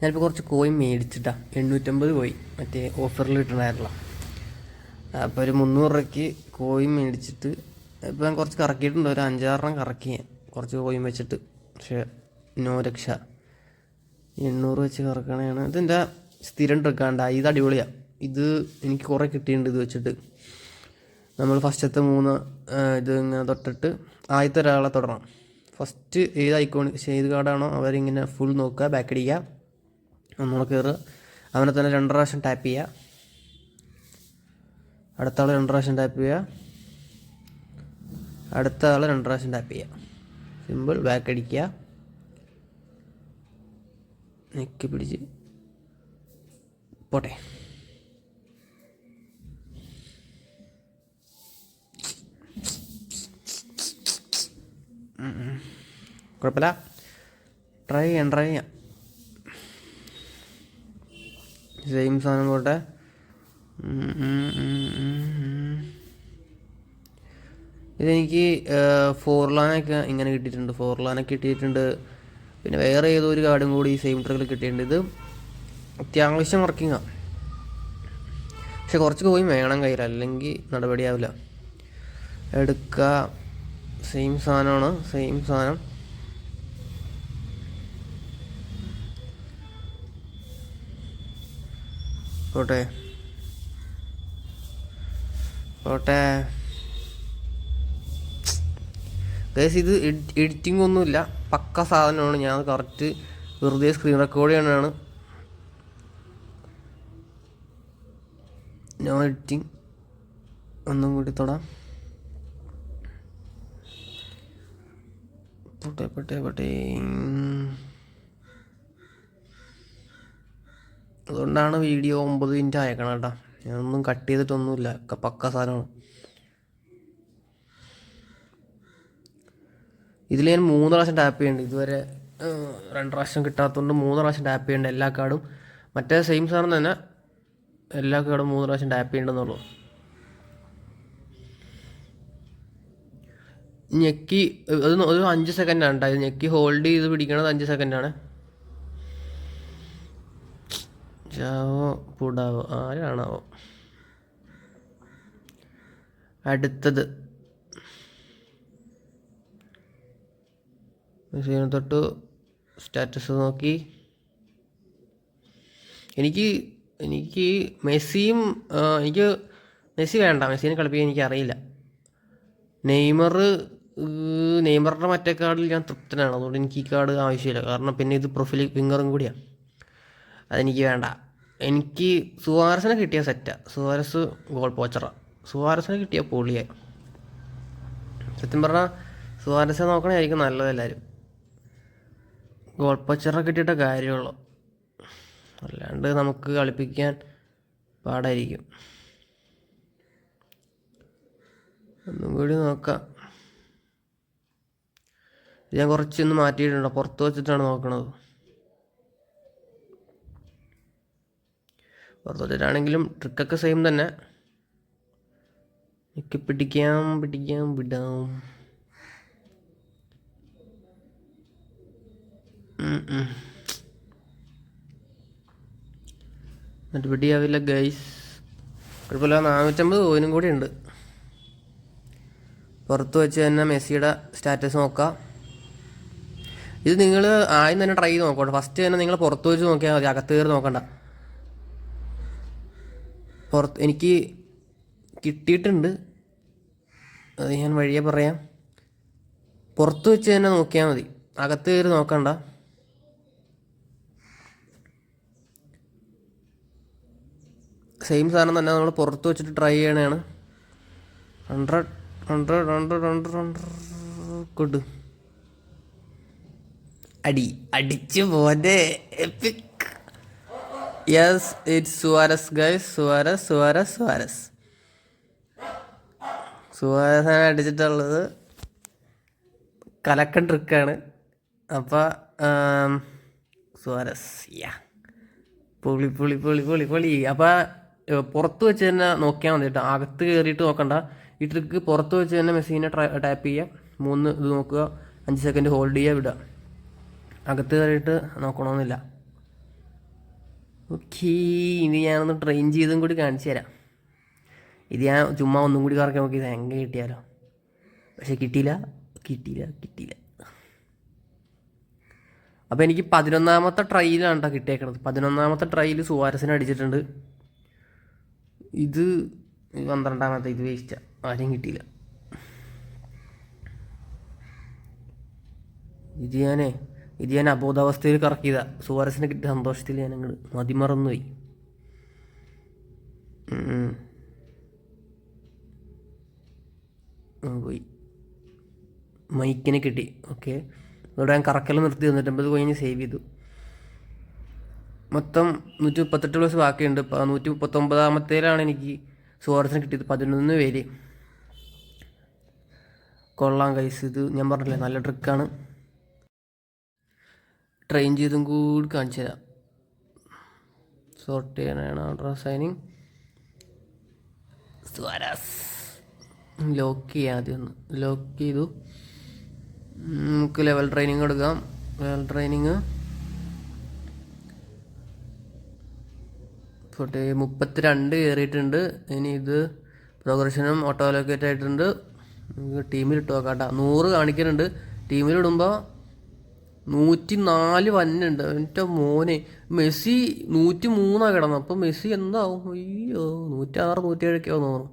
ഞാനിപ്പോൾ കുറച്ച് coin മേടിച്ചിട്ടാ 850 coin മറ്റേ ഓഫറിൽ കിട്ടണമായിരുന്നല്ലോ. അപ്പോൾ ഒരു 300 രൂപയ്ക്ക് കോയിൻ മേടിച്ചിട്ട് ഇപ്പോൾ ഞാൻ കുറച്ച് കറക്കിയിട്ടുണ്ട്. ഒരു 5-6 കറക്കി ഞാൻ കുറച്ച് കോയിൻ വെച്ചിട്ട്. പക്ഷേ നോ രക്ഷ. 800 വെച്ച് കറക്കണതാണ്. ഇതെൻ്റെ സ്ഥിരം ട്രിക്കാണ്ട. ഇത് അടിപൊളിയാണ്. ഇത് എനിക്ക് കുറേ കിട്ടിയിട്ടുണ്ട് ഇത് വെച്ചിട്ട്. നമ്മൾ ഫസ്റ്റത്തെ 3 ഇത് ഇങ്ങനെ തൊട്ടിട്ട് ആദ്യത്തെ ഒരാളെ തൊടണം. ഫസ്റ്റ് ഏത് ഐക്കോൺ ഏത് കാർഡാണോ അവരിങ്ങനെ ഫുൾ നോക്കുക, ബാക്ക് അടിക്കുക, ഒന്നുകൂടെ കയറുക, അവനെ തന്നെ 2 പ്രാവശ്യം ടാപ്പ് ചെയ്യുക, അടുത്ത ആൾ 2 പ്രാവശ്യം ടാപ്പ് ചെയ്യുക, അടുത്ത ആൾ 2 പ്രാവശ്യം ടാപ്പ് ചെയ്യുക. സിമ്പിൾ. ബാക്ക് അടിക്കുക, നെക്ക് പിടിച്ച് പോട്ടെ. കുഴപ്പമില്ല, ട്രൈ ചെയ്യാം. സെയിം സാധനം പോട്ടെ. ഇതെനിക്ക് 4 ലാനൊക്കെ ഇങ്ങനെ കിട്ടിയിട്ടുണ്ട്. 4 ലാനൊക്കെ കിട്ടിയിട്ടുണ്ട്. പിന്നെ വേറെ ഏതോ ഒരു കാർഡും കൂടി സെയിം ട്രിക്കിൽ കിട്ടിയിട്ടുണ്ട്. ഇത് അത്യാവശ്യം വർക്കിങ്ങാണ്. പക്ഷെ കുറച്ച് കോയിൻ വേണം കയ്യിൽ, അല്ലെങ്കിൽ നടപടിയാവില്ല. എടുക്കുക. സെയിം സാധനമാണ്, സെയിം സാധനം. പോട്ടെ ഗൈസ്, ഇത് എഡിറ്റിംഗ് ഒന്നുമില്ല, പക്ക സാധനമാണ്. ഞാൻ കറക്റ്റ് വെറുതെ സ്ക്രീൻ റെക്കോർഡ് ചെയ്യണതാണ്. No editing. ഒന്നും കൂടി തൊടാം. പോട്ടെ. അതുകൊണ്ടാണ് വീഡിയോ 9 മിനിറ്റ് അയക്കണം കേട്ടോ. ഞാനൊന്നും കട്ട് ചെയ്തിട്ടൊന്നുമില്ല, പക്ക സാധനമാണ്. ഇതിൽ ഞാൻ 3 പ്രാവശ്യം ടാപ്പ് ചെയ്യേണ്ടത്. ഇതുവരെ 2 പ്രാവശ്യം കിട്ടാത്തതുകൊണ്ട് 3 പ്രാവശ്യം ടാപ്പ് ചെയ്യേണ്ട എല്ലാ കാർഡും. മറ്റേ സെയിം സാധനം തന്നെ എല്ലാ കാർഡും 3 പ്രാവശ്യം ടാപ്പ് ചെയ്യേണ്ടെന്നുള്ളൂ. ഞെക്കി അത് ഒരു 5 സെക്കൻഡാണ് കേട്ടോ. ഇത് ഞെക്കി ഹോൾഡ് ചെയ്ത് പിടിക്കണത് 5 സെക്കൻഡാണ്. ചാവോ പൂടാവോ ആരാണാവോ. അടുത്തത് തൊട്ട് സ്റ്റാറ്റസ് നോക്കി. എനിക്ക് മെസ്സിയും എനിക്ക് മെസ്സി വേണ്ട, മെസ്സിനെ കളിപ്പിക്കാൻ എനിക്ക് അറിയില്ല. നെയ്മറുടെ മറ്റേ കാർഡിൽ ഞാൻ തൃപ്തനാണ്. അതുകൊണ്ട് എനിക്ക് ഈ കാർഡ് ആവശ്യമില്ല. കാരണം പിന്നെ ഇത് പ്രൊഫൈൽ ഫിംഗറും കൂടിയാണ്, അതെനിക്ക് വേണ്ട. എനിക്ക് സുവാരസിനെ കിട്ടിയ സെറ്റാണ്. Suarez goal പോച്ചറാണ്. സുവാരസിനെ കിട്ടിയ പൊളിയായി. സത്യം പറഞ്ഞാൽ സുവാരസിനെ നോക്കണമായിരിക്കും നല്ലത്. എല്ലാവരും ഗോൾ പോച്ചറെ കിട്ടിയിട്ട കാര്യമുള്ളൂ, അല്ലാണ്ട് നമുക്ക് കളിപ്പിക്കാൻ പാടായിരിക്കും. ഒന്നും കൂടി നോക്കാം. ഞാൻ കുറച്ചൊന്ന് മാറ്റിയിട്ടുണ്ട്, പുറത്ത് വെച്ചിട്ടാണ് നോക്കണത്. പുറത്ത് വെച്ചിട്ടാണെങ്കിലും ട്രിക്കൊക്കെ സെയിം തന്നെ. എനിക്ക് പിടിക്കാം വിടാം. എന്നിട്ട് പിടിയാവില്ല ഗൈസ്. കുഴപ്പമില്ല. 450 കോയിനും കൂടി ഉണ്ട്. പുറത്ത് വെച്ച് തന്നെ മെസ്സിയുടെ സ്റ്റാറ്റസ് നോക്കാം. ഇത് നിങ്ങൾ ആദ്യം തന്നെ ട്രൈ ചെയ്ത് നോക്കട്ടെ. ഫസ്റ്റ് തന്നെ നിങ്ങൾ പുറത്ത് വെച്ച് നോക്കിയാൽ മതി, അകത്ത് കയറി നോക്കണ്ട. എനിക്ക് കിട്ടിയിട്ടുണ്ട്, അത് ഞാൻ വഴിയെ പറയാം. പുറത്ത് വെച്ച് തന്നെ നോക്കിയാൽ മതി, അകത്ത് കയറി നോക്കണ്ട. സെയിം സാധനം തന്നെ നമ്മൾ പുറത്ത് വെച്ചിട്ട് ട്രൈ ചെയ്യണതാണ്. 100 കൊടു അടിച്ചു പോന്നെ. Epic. Yes, it's Suarez guys. സുവാരസാണ് അടിച്ചിട്ടുള്ളത്. കലക്കൻ ട്രിക്കാണ്. അപ്പോൾ സുവാരസ് പൊളി. അപ്പോൾ പുറത്ത് വെച്ച് തന്നെ നോക്കിയാൽ മതി കേട്ടോ, അകത്ത് കയറിയിട്ട് നോക്കണ്ട. ഈ ട്രിക്ക് പുറത്ത് വെച്ച് തന്നെ മെഷീനെ ടാപ്പ് ചെയ്യുക, 3 ഇത് നോക്കുക, 5 സെക്കൻഡ് ഹോൾഡ് ചെയ്യുക, വിടുക. അകത്ത് കയറിയിട്ട് നോക്കണമെന്നില്ല. ഓക്കേ, ഇനി ഞാനൊന്ന് ട്രെയിൻ ചെയ്തും കൂടി കാണിച്ചു തരാം. ഇത് ഞാൻ ചുമ്മാ ഒന്നും കൂടി കറക്കി നോക്കി എങ്ങനെ കിട്ടിയാലോ, പക്ഷെ കിട്ടിയില്ല. അപ്പോൾ എനിക്ക് 11ാമത്തെ ട്രൈയിലാണ് കേട്ടോ കിട്ടിയേക്കണത്. 11ാമത്തെ ട്രൈയിൽ സുവാരസിനെ അടിച്ചിട്ടുണ്ട്. ഇത് 12ാമത്തെ, ഇത് വേസ്റ്റാണ്, ആരെയും കിട്ടിയില്ല. ഇത് ഞാൻ അബോധാവസ്ഥയിൽ കറക്കിയതാണ്. സുവാരസിനെ കിട്ടിയ സന്തോഷത്തിൽ ഞാൻ അങ്ങോട്ട് മതിമറന്നുപോയി. പോയി മൈക്കിനെ കിട്ടി. ഓക്കെ, ഇവിടെ ഞാൻ കറക്കെല്ലാം നിർത്തി 150 കോയിന് സേവ് ചെയ്തു. മൊത്തം 138 പ്ലസ് ബാക്കിയുണ്ട്. 139ാമത്തേലാണ് എനിക്ക് സുവാരസിന് കിട്ടിയത്. 11 പേര്. കൊള്ളാം ഗൈസ്, ഇത് ഞാൻ പറഞ്ഞില്ലേ നല്ല ട്രിക്കാണ്. ട്രെയിൻ ചെയ്തും കൂടി കാണിച്ചു തരാം. സോർട്ട് ചെയ്യാനാണ് ഓർഡർ സൈനിങ്. സുവാരസ് ലോക്ക് ചെയ്യാം. ആദ്യം ഒന്ന് ലോക്ക് ചെയ്തു. നമുക്ക് ലെവൽ ട്രെയിനിങ് എടുക്കാം. ലെവൽ ട്രെയിനിങ് 32 കയറിയിട്ടുണ്ട്. ഇനി ഇത് പ്രോഗ്രഷനും ഓട്ടോ ലൊക്കേറ്റ് ആയിട്ടുണ്ട്. ടീമിലിട്ട് നോക്കാം കേട്ടോ. 100 കാണിക്കുന്നുണ്ട്. ടീമിലിടുമ്പോൾ 104 വന്നുണ്ട്. എൻ്റെ മോനെ, മെസ്സി 103 കിടന്നു. അപ്പം മെസ്സി എന്താവും? അയ്യോ, 106 107 തോന്നുന്നു.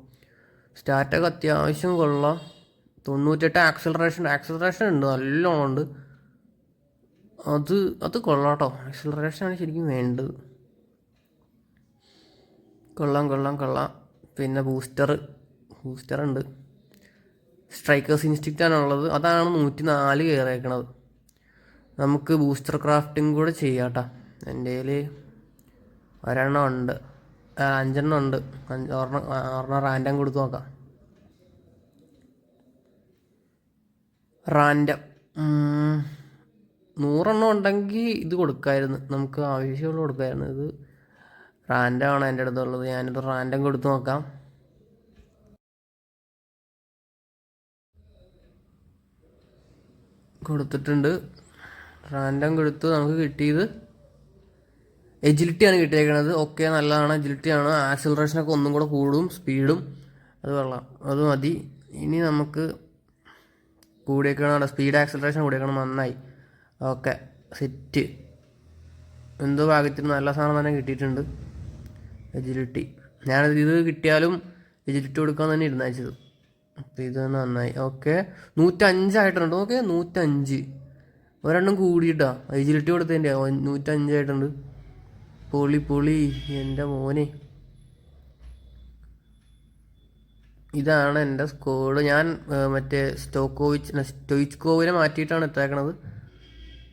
സ്റ്റാറ്റൊക്കെ അത്യാവശ്യം കൊള്ളാം. 98 ആക്സിലറേഷൻ ഉണ്ട്, നല്ലോണം ഉണ്ട്. അത് കൊള്ളാം കേട്ടോ. ആക്സിലറേഷനാണ് ശരിക്കും വേണ്ടത്. കൊള്ളാം. പിന്നെ ബൂസ്റ്റർ ഉണ്ട്. സ്ട്രൈക്കേഴ്സ് ഇൻസ്റ്റിക്റ്റാണുള്ളത്. അതാണ് 104 കയറിയേക്കണത്. നമുക്ക് ബൂസ്റ്റർ ക്രാഫ്റ്റിംഗ് കൂടെ ചെയ്യാം കേട്ടോ. എൻ്റെ കയ്യിൽ 1 ഉണ്ട്, 5 ഉണ്ട്. 6 റാൻഡം കൊടുത്ത് നോക്കാം. റാൻഡം 100 ഉണ്ടെങ്കിൽ ഇത് കൊടുക്കാമായിരുന്നു, നമുക്ക് ആവശ്യമുള്ള കൊടുക്കാമായിരുന്നു. ഇത് റാൻഡമാണ് എൻ്റെ അടുത്തുള്ളത്. ഞാനിത് റാൻഡം കൊടുത്ത് നോക്കാം. കൊടുത്തിട്ടുണ്ട്. റാൻഡം കൊടുത്ത് നമുക്ക് കിട്ടിയത് എജിലിറ്റിയാണ് കിട്ടിയേക്കണത്. ഓക്കെ, നല്ലതാണ്. എജിലിറ്റിയാണ്. ആക്സിലറേഷനൊക്കെ ഒന്നും കൂടെ കൂടും, സ്പീഡും. അത് കൊള്ളാം, അത് മതി. ഇനി നമുക്ക് കൂടിയേക്കണം, സ്പീഡ് ആക്സിലറേഷൻ കൂടിയേക്കണം. നന്നായി. Okay, set. എന്തോ ഭാഗ്യത്തിന് നല്ല സാധനം തന്നെ കിട്ടിയിട്ടുണ്ട്. എജിലിറ്റി ഇത് കിട്ടിയാലും എജിലിറ്റി കൊടുക്കാൻ തന്നെ ഇരുന്നയച്ചത്. അപ്പോൾ ഇത് നന്നായി. ഓക്കെ, 105 ആയിട്ടുണ്ട്. ഓക്കെ, 105 ഒരെണ്ണം കൂടിയിട്ടാ. എജിലിറ്റി കൊടുത്തതിൻ്റെ 105 ആയിട്ടുണ്ട്. പൊളി എൻ്റെ മോനെ. ഇതാണ് എൻ്റെ സ്കോഡ്. ഞാൻ മറ്റേ സ്റ്റോയിച്ച്കോവിനെ മാറ്റിയിട്ടാണ് ഇട്ടേക്കണത്.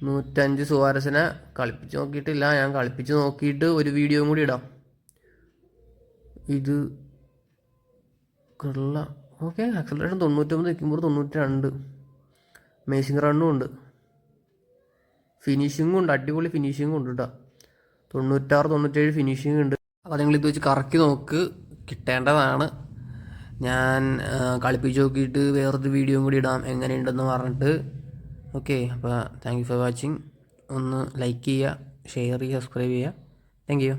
105 സുവാരസിനെ കളിപ്പിച്ച് നോക്കിയിട്ടില്ല. ഞാൻ കളിപ്പിച്ച് നോക്കിയിട്ട് ഒരു വീഡിയോയും കൂടി ഇടാം. ഇത് കൊള്ളാം. ഓക്കെ, ആക്സലറേഷൻ 99 വയ്ക്കുമ്പോൾ 92. മേസിങ് റണ്ണും ഉണ്ട്, ഫിനിഷിങ്ങും ഉണ്ട്. അടിപൊളി ഫിനിഷിങ്ങും ഉണ്ട് കേട്ടോ. 96 97 ഫിനിഷിങ് ഉണ്ട്. അപ്പോൾ നിങ്ങളിത് വെച്ച് കറക്കി നോക്ക്, കിട്ടേണ്ടതാണ്. ഞാൻ കളിപ്പിച്ച് നോക്കിയിട്ട് വേറൊരു വീഡിയോയും കൂടി ഇടാം എങ്ങനെയുണ്ടെന്ന് പറഞ്ഞിട്ട്. ഓക്കെ, അപ്പോൾ താങ്ക് യു ഫോർ വാച്ചിങ്. ഒന്ന് ലൈക്ക് ചെയ്യുക, ഷെയർ ചെയ്യുക, സബ്സ്ക്രൈബ് ചെയ്യുക. Thank you.